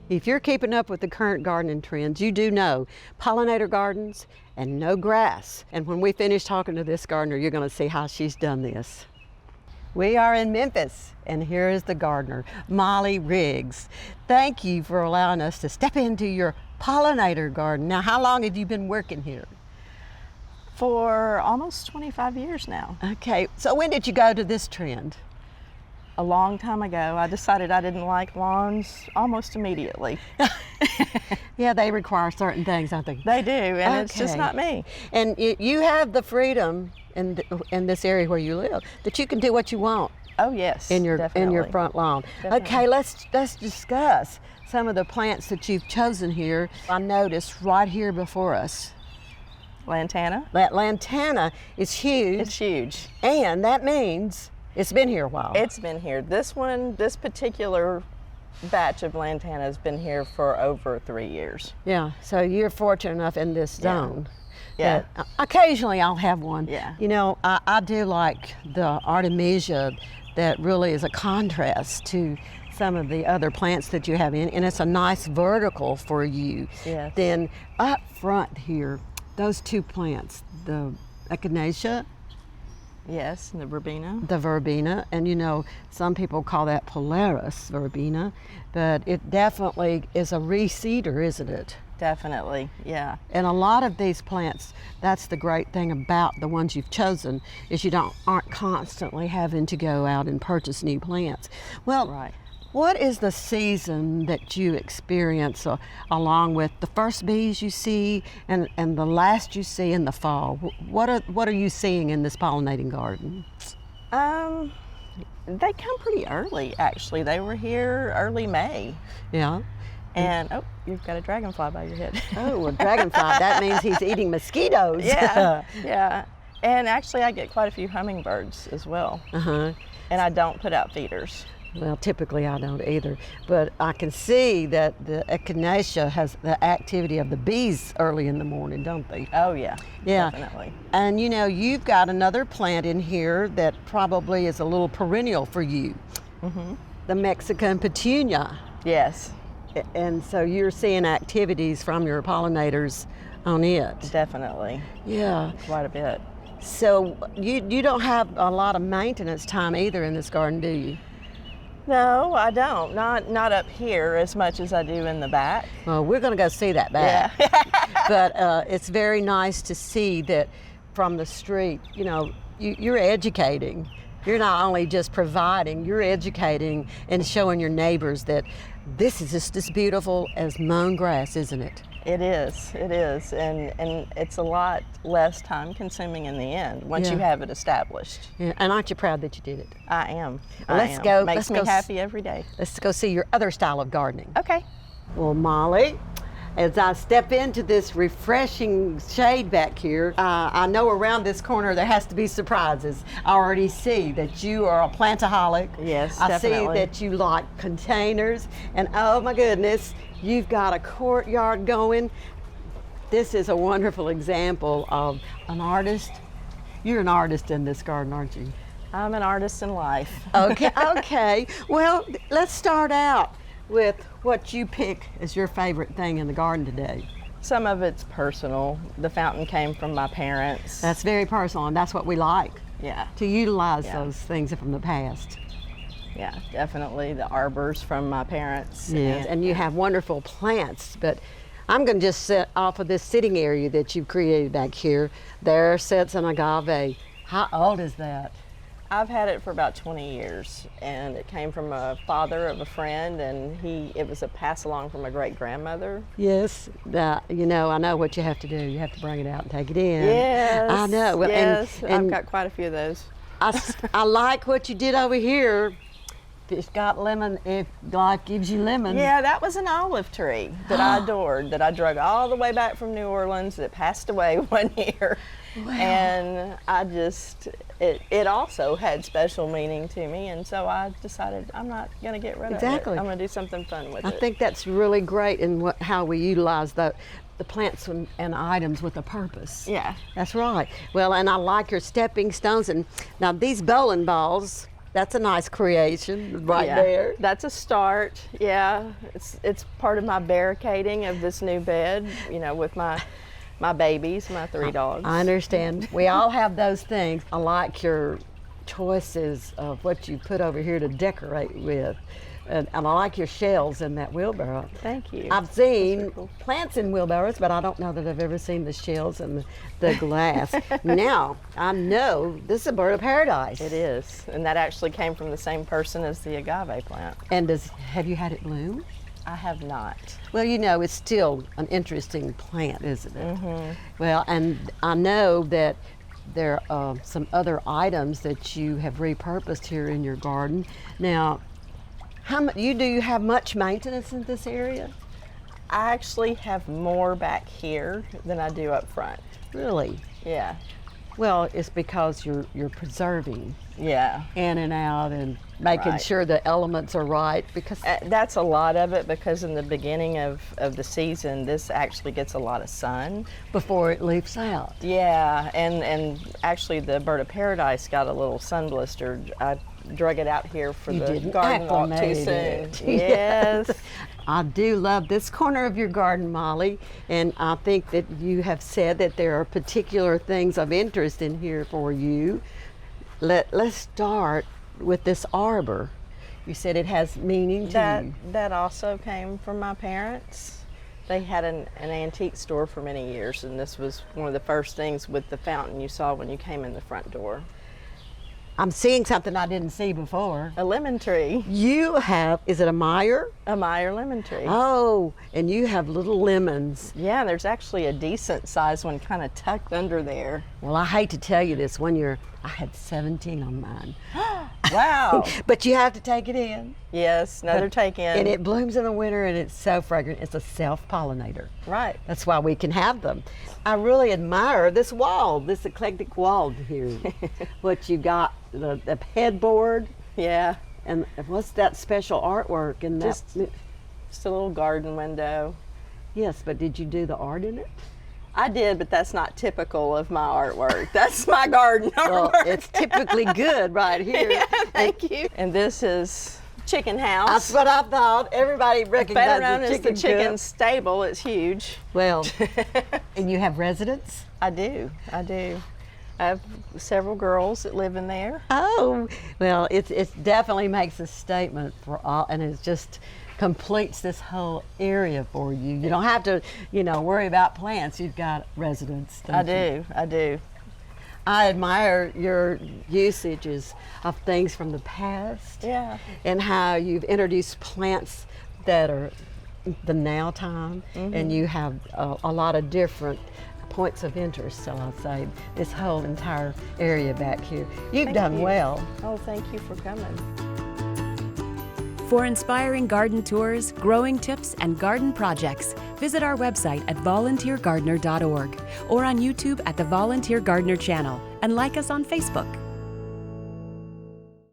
If you're keeping up with the current gardening trends, you do know pollinator gardens and no grass. And when we finish talking to this gardener, you're going to see how she's done this. We are in Memphis, and here is the gardener, Molly Riggs. Thank you for allowing us to step into your pollinator garden. Now, how long have you been working here? For almost 25 years now. Okay, so when did you go to this trend? A long time ago. I decided I didn't like lawns almost immediately. Yeah, they require certain things, I think. They do, and it's just Okay. not me. And you have the freedom in this area where you live that you can do what you want Oh yes, in your definitely. front lawn. Definitely. Okay, let's discuss some of the plants that you've chosen here. I noticed right here before us Lantana. that lantana is huge, It's huge. and that means it's been here a while. It's been here. This particular batch of lantana has been here for over 3 years. Yeah, so you're fortunate enough in this zone. Yeah. that occasionally I'll have one. Yeah. You know, I do like the Artemisia that really is a contrast to some of the other plants that you have in, and it's a nice vertical for you. Yes. Then up front here, those two plants, the Echinacea, Yes, and the verbena. the verbena, and you know, some people call that Polaris verbena, but it definitely is a reseeder, isn't it? Definitely, yeah. And a lot of these plants, that's the great thing about the ones you've chosen, is you aren't constantly having to go out and purchase new plants. Well, Right. what is the season that you experience along with the first bees you see and the last you see in the fall? What are you seeing in this pollinating garden? They come pretty early, actually. They were here early May. Yeah. And, oh, you've got a dragonfly by your head. Oh, a dragonfly. That means he's eating mosquitoes. Yeah, yeah. And actually, I get quite a few hummingbirds as well. Uh-huh. And I don't put out feeders. Well, typically I don't either, but I can see that the Echinacea has the activity of the bees early in the morning, don't they? Oh, yeah. Yeah. Definitely. And you know, you've got another plant in here that probably is a little perennial for you, the Mexican Petunia. Yes, And so you're seeing activities from your pollinators on it. definitely. Yeah. Quite a bit. So you don't have a lot of maintenance time either in this garden, do you? No, I don't. Not up here as much as I do in the back. Well, we're going to go see that back. Yeah. But it's very nice to see that from the street, you know, you're educating. You're not only just providing, you're educating and showing your neighbors that this is just as beautiful as mown grass, isn't it? It is, and it's a lot less time consuming in the end once you Yeah. have it established. Yeah, and aren't you proud that you did it? I am. Well, I let's am. go- Makes let's me go s- happy every day. Let's go see your other style of gardening. Okay. Well, Molly, as I step into this refreshing shade back here, I know around this corner there has to be surprises. I already see that you are a plantaholic. Yes, I definitely. see that you like containers, and oh my goodness, you've got a courtyard going. This is a wonderful example of an artist. You're an artist in this garden, aren't you? I'm an artist in life. Okay, okay. Well, let's start out with what you pick as your favorite thing in the garden today. Some of it's personal. The fountain came from my parents. That's very personal, and that's what we like, Yeah, to utilize Yeah. those things from the past. yeah, definitely. The arbors from my parents. Yes, and you have wonderful plants, but I'm going to just set off of this sitting area that you've created back here. There sits an agave. How old is that? I've had it for about 20 years, and it came from a father of a friend, and it was a pass along from a great grandmother. Yes, you know, I know what you have to do. You have to bring it out and take it in. Yes, I know. Well, yes, I've and got quite a few of those. I like what you did over here. It's got lemon, if life gives you lemon. Yeah, that was an olive tree that I adored, that I drug all the way back from New Orleans, that passed away one year. Wow. And I just, it also had special meaning to me, and so I decided I'm not going to get rid of Exactly. it. I'm going to do something fun with I it. think that's really great in how we utilize the plants and items with a purpose. Yeah. That's right. Well, and I like your stepping stones. And now these bowling balls, That's a nice creation right Yeah, there. that's a start. Yeah, it's part of my barricading of this new bed. You know, with my babies, my 3 dogs. I understand. We all have those things. I like your choices of what you put over here to decorate with. And I like your shells in that wheelbarrow. Thank you. I've seen plants in wheelbarrows, but I don't know that I've ever seen the shells and the glass. Now, I know this is a bird of paradise. It is, and that actually came from the same person as the agave plant. And have you had it bloom? I have not. Well, you know, it's still an interesting plant, isn't it? Well, and I know that there are some other items that you have repurposed here in your garden. Now, do you have much maintenance in this area? I actually have more back here than I do up front. Really? Yeah. Well, it's because you're preserving Yeah. in and out and making Right. sure the elements are right, because That's a lot of it, because in the beginning of the season, this actually gets a lot of sun. before it leaves out. Yeah, and actually the bird of paradise got a little sun blister. I drug it out here for You the didn't garden walk too acclimate soon. it. Yes. I do love this corner of your garden, Molly, and I think that you have said that there are particular things of interest in here for you. Let's start with this arbor. You said it has meaning to you. That also came from my parents. They had an antique store for many years, and this was one of the first things with the fountain you saw when you came in the front door. I'm seeing something I didn't see before. A lemon tree, You have, is it a Meyer? a Meyer lemon tree. Oh, and you have little lemons. Yeah, there's actually a decent sized one kind of tucked under there. Well, I hate to tell you this, one year I had 17 on mine. Wow. But you have to take it in. Yes, another take in. And it blooms in the winter and it's so fragrant. It's a self-pollinator. Right. That's why we can have them. I really admire this wall, this eclectic wall here. What you got, the headboard, Yeah. and what's that special artwork? And that, Just a little garden window. yes, but did you do the art in it? I did, but that's not typical of my artwork. That's my garden Well, artwork. it's typically good right here. Yeah, thank you. And this is chicken house. That's what I thought. Everybody Better recognizes known as the chicken coop. stable. It's huge. Well, and you have residents? I do. I have several girls that live in there. Oh, well, it definitely makes a statement for all, and it just completes this whole area for you. You don't have to, worry about plants. You've got residents. I don't you? do. I do. I admire your usages of things from the past. Yeah. And how you've introduced plants that are the now time, and you have a lot of different points of interest, shall I say, this whole entire area back here. You've Thank done you. well. Oh, thank you for coming. For inspiring garden tours, growing tips, and garden projects, visit our website at volunteergardener.org or on YouTube at the Volunteer Gardener channel, and like us on Facebook.